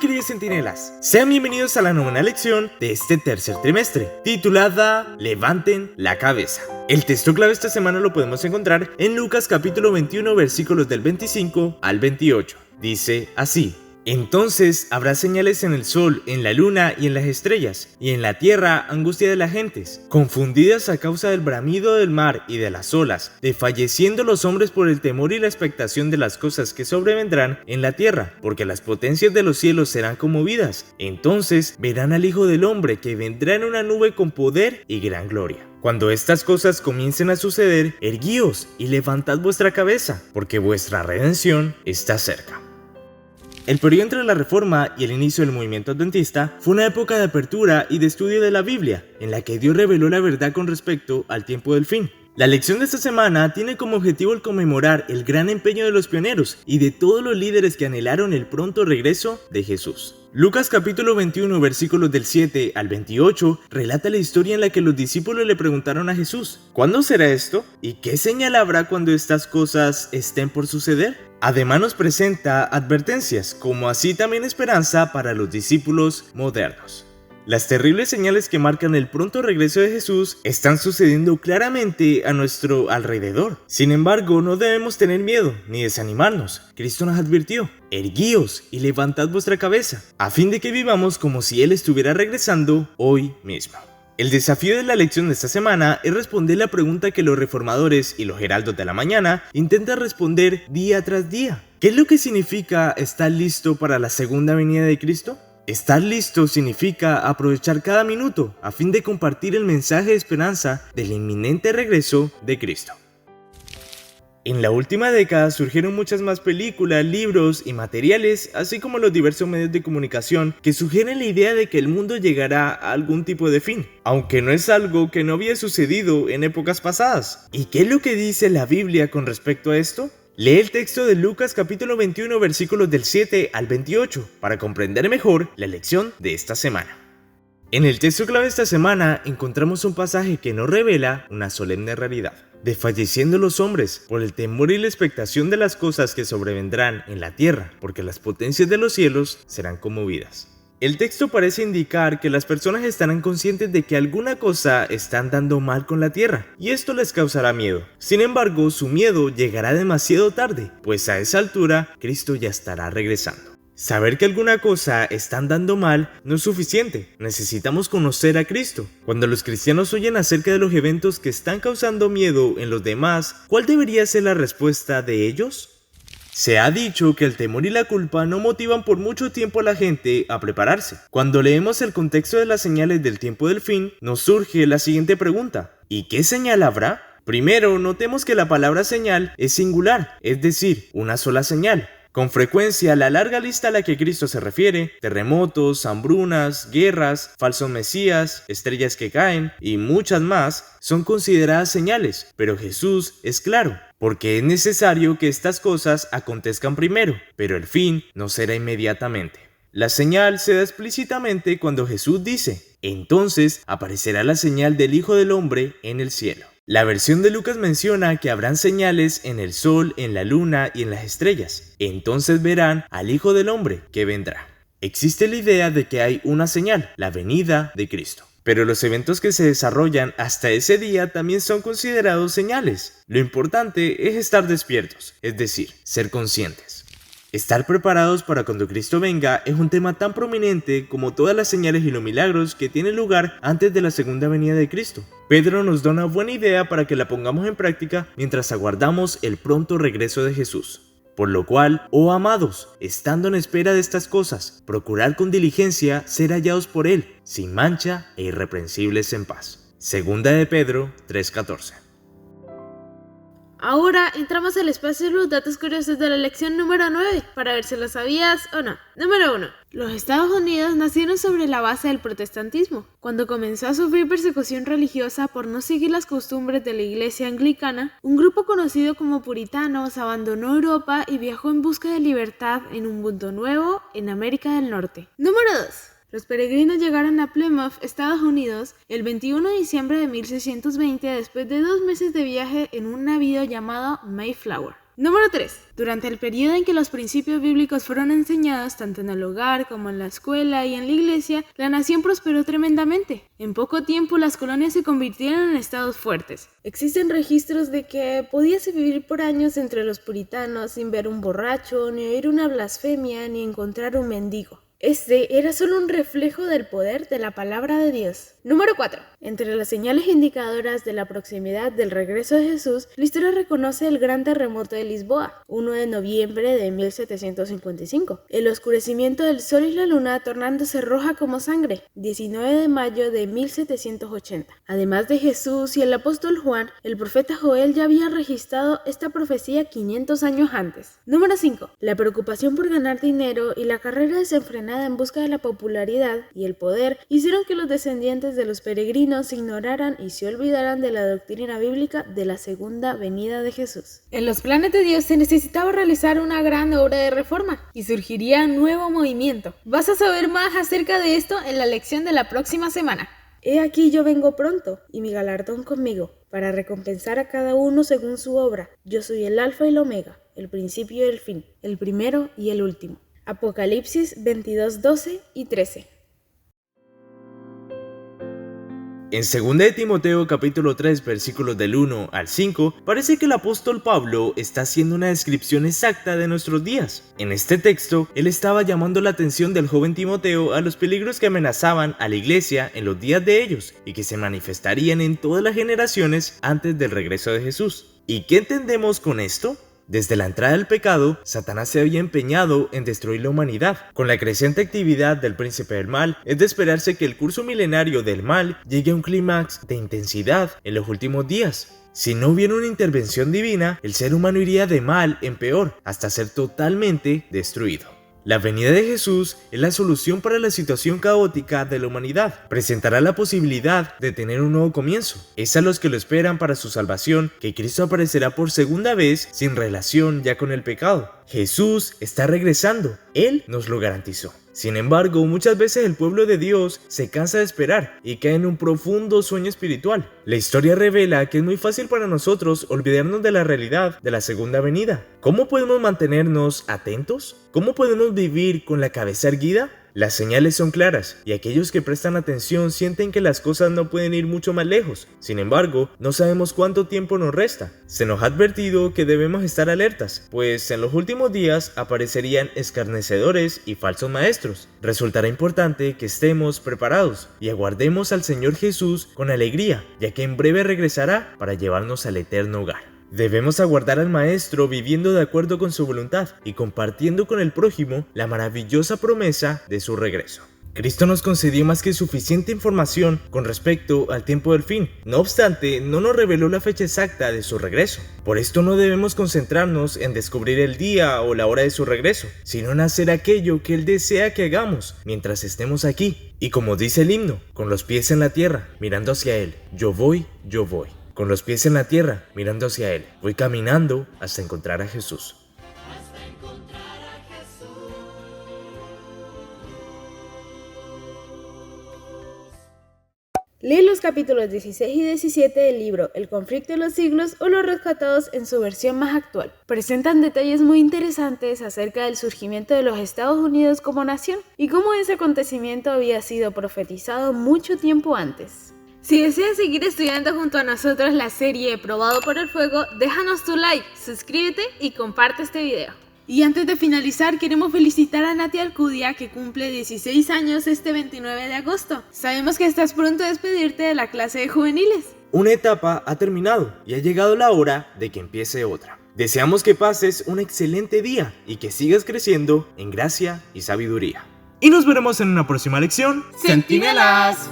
queridos centinelas, sean bienvenidos a la novena lección de este tercer trimestre, titulada Levanten la cabeza. El texto clave esta semana lo podemos encontrar en Lucas capítulo 21 versículos del 25 al 28. Dice así: Entonces habrá señales en el sol, en la luna y en las estrellas, y en la tierra angustia de las gentes, confundidas a causa del bramido del mar y de las olas, desfalleciendo los hombres por el temor y la expectación de las cosas que sobrevendrán en la tierra, porque las potencias de los cielos serán conmovidas. Entonces verán al Hijo del Hombre que vendrá en una nube con poder y gran gloria. Cuando estas cosas comiencen a suceder, erguíos y levantad vuestra cabeza, porque vuestra redención está cerca. El periodo entre la Reforma y el inicio del movimiento adventista fue una época de apertura y de estudio de la Biblia, en la que Dios reveló la verdad con respecto al tiempo del fin. La lección de esta semana tiene como objetivo el conmemorar el gran empeño de los pioneros y de todos los líderes que anhelaron el pronto regreso de Jesús. Lucas capítulo 21 versículos del 7 al 28 relata la historia en la que los discípulos le preguntaron a Jesús: ¿cuándo será esto? ¿Y qué señal habrá cuando estas cosas estén por suceder? Además nos presenta advertencias, como así también esperanza para los discípulos modernos. Las terribles señales que marcan el pronto regreso de Jesús están sucediendo claramente a nuestro alrededor. Sin embargo, no debemos tener miedo ni desanimarnos. Cristo nos advirtió: erguíos y levantad vuestra cabeza, a fin de que vivamos como si Él estuviera regresando hoy mismo. El desafío de la lección de esta semana es responder la pregunta que los reformadores y los heraldos de la mañana intentan responder día tras día. ¿Qué es lo que significa estar listo para la segunda venida de Cristo? Estar listo significa aprovechar cada minuto a fin de compartir el mensaje de esperanza del inminente regreso de Cristo. En la última década surgieron muchas más películas, libros y materiales, así como los diversos medios de comunicación que sugieren la idea de que el mundo llegará a algún tipo de fin, aunque no es algo que no había sucedido en épocas pasadas. ¿Y qué es lo que dice la Biblia con respecto a esto? Lee el texto de Lucas capítulo 21 versículos del 7 al 28 para comprender mejor la lección de esta semana. En el texto clave de esta semana encontramos un pasaje que nos revela una solemne realidad. Desfalleciendo los hombres por el temor y la expectación de las cosas que sobrevendrán en la tierra, porque las potencias de los cielos serán conmovidas. El texto parece indicar que las personas estarán conscientes de que alguna cosa está andando mal con la tierra, y esto les causará miedo. Sin embargo, su miedo llegará demasiado tarde, pues a esa altura Cristo ya estará regresando. Saber que alguna cosa está andando mal no es suficiente, necesitamos conocer a Cristo. Cuando los cristianos oyen acerca de los eventos que están causando miedo en los demás, ¿cuál debería ser la respuesta de ellos? Se ha dicho que el temor y la culpa no motivan por mucho tiempo a la gente a prepararse. Cuando leemos el contexto de las señales del tiempo del fin, nos surge la siguiente pregunta: ¿y qué señal habrá? Primero, notemos que la palabra señal es singular, es decir, una sola señal. Con frecuencia, la larga lista a la que Cristo se refiere, terremotos, hambrunas, guerras, falsos mesías, estrellas que caen y muchas más, son consideradas señales, pero Jesús es claro, porque es necesario que estas cosas acontezcan primero, pero el fin no será inmediatamente. La señal se da explícitamente cuando Jesús dice: entonces aparecerá la señal del Hijo del Hombre en el cielo. La versión de Lucas menciona que habrán señales en el sol, en la luna y en las estrellas. Entonces verán al Hijo del Hombre que vendrá. Existe la idea de que hay una señal, la venida de Cristo. Pero los eventos que se desarrollan hasta ese día también son considerados señales. Lo importante es estar despiertos, es decir, ser conscientes. Estar preparados para cuando Cristo venga es un tema tan prominente como todas las señales y los milagros que tienen lugar antes de la segunda venida de Cristo. Pedro nos da una buena idea para que la pongamos en práctica mientras aguardamos el pronto regreso de Jesús. Por lo cual, oh amados, estando en espera de estas cosas, procurad con diligencia ser hallados por Él, sin mancha e irreprensibles en paz. Segunda de Pedro 3:14. Ahora entramos al espacio de los datos curiosos de la lección número 9, para ver si lo sabías o no. Número 1. Los Estados Unidos nacieron sobre la base del protestantismo. Cuando comenzó a sufrir persecución religiosa por no seguir las costumbres de la iglesia anglicana, un grupo conocido como puritanos abandonó Europa y viajó en busca de libertad en un mundo nuevo en América del Norte. Número 2. Los peregrinos llegaron a Plymouth, Estados Unidos, el 21 de diciembre de 1620 después de 2 meses de viaje en un navío llamado Mayflower. Número 3. Durante el periodo en que los principios bíblicos fueron enseñados tanto en el hogar como en la escuela y en la iglesia, la nación prosperó tremendamente. En poco tiempo las colonias se convirtieron en estados fuertes. Existen registros de que podías vivir por años entre los puritanos sin ver un borracho, ni oír una blasfemia, ni encontrar un mendigo. Este era solo un reflejo del poder de la palabra de Dios. Número 4. Entre las señales indicadoras de la proximidad del regreso de Jesús, la historia reconoce el gran terremoto de Lisboa, 1 de noviembre de 1755, el oscurecimiento del sol y la luna tornándose roja como sangre, 19 de mayo de 1780. Además de Jesús y el apóstol Juan, el profeta Joel ya había registrado esta profecía 500 años antes. Número 5. La preocupación por ganar dinero y la carrera desenfrenada en busca de la popularidad y el poder hicieron que los descendientes de los peregrinos ignoraran y se olvidaran de la doctrina bíblica de la segunda venida de Jesús. En los planes de Dios se necesitaba realizar una gran obra de reforma y surgiría un nuevo movimiento. Vas a saber más acerca de esto en la lección de la próxima semana. He aquí yo vengo pronto y mi galardón conmigo, para recompensar a cada uno según su obra. Yo soy el Alfa y el Omega, el principio y el fin, el primero y el último. Apocalipsis 22, 12 y 13. En 2 de Timoteo capítulo 3 versículos del 1 al 5 parece que el apóstol Pablo está haciendo una descripción exacta de nuestros días. En este texto, él estaba llamando la atención del joven Timoteo a los peligros que amenazaban a la iglesia en los días de ellos y que se manifestarían en todas las generaciones antes del regreso de Jesús. ¿Y qué entendemos con esto? Desde la entrada del pecado, Satanás se había empeñado en destruir la humanidad. Con la creciente actividad del príncipe del mal, es de esperarse que el curso milenario del mal llegue a un clímax de intensidad en los últimos días. Si no hubiera una intervención divina, el ser humano iría de mal en peor, hasta ser totalmente destruido. La venida de Jesús es la solución para la situación caótica de la humanidad. Presentará la posibilidad de tener un nuevo comienzo. Es a los que lo esperan para su salvación que Cristo aparecerá por segunda vez sin relación ya con el pecado. Jesús está regresando. Él nos lo garantizó. Sin embargo, muchas veces el pueblo de Dios se cansa de esperar y cae en un profundo sueño espiritual. La historia revela que es muy fácil para nosotros olvidarnos de la realidad de la segunda venida. ¿Cómo podemos mantenernos atentos? ¿Cómo podemos vivir con la cabeza erguida? Las señales son claras y aquellos que prestan atención sienten que las cosas no pueden ir mucho más lejos. Sin embargo, no sabemos cuánto tiempo nos resta. Se nos ha advertido que debemos estar alertas, pues en los últimos días aparecerían escarnecedores y falsos maestros. Resultará importante que estemos preparados y aguardemos al Señor Jesús con alegría, ya que en breve regresará para llevarnos al eterno hogar. Debemos aguardar al Maestro viviendo de acuerdo con su voluntad y compartiendo con el prójimo la maravillosa promesa de su regreso. Cristo nos concedió más que suficiente información con respecto al tiempo del fin. No obstante, no nos reveló la fecha exacta de su regreso. Por esto no debemos concentrarnos en descubrir el día o la hora de su regreso, sino en hacer aquello que Él desea que hagamos mientras estemos aquí. Y como dice el himno, con los pies en la tierra, mirando hacia Él, yo voy, yo voy. Con los pies en la tierra, mirando hacia Él, voy caminando hasta encontrar a Jesús. Lee los capítulos 16 y 17 del libro El conflicto de los siglos o Los rescatados en su versión más actual. Presentan detalles muy interesantes acerca del surgimiento de los Estados Unidos como nación y cómo ese acontecimiento había sido profetizado mucho tiempo antes. Si deseas seguir estudiando junto a nosotros la serie Probado por el Fuego, déjanos tu like, suscríbete y comparte este video. Y antes de finalizar, queremos felicitar a Nati Alcudia, que cumple 16 años este 29 de agosto. Sabemos que estás pronto a despedirte de la clase de juveniles. Una etapa ha terminado y ha llegado la hora de que empiece otra. Deseamos que pases un excelente día y que sigas creciendo en gracia y sabiduría. Y nos veremos en una próxima lección. ¡Centinelas!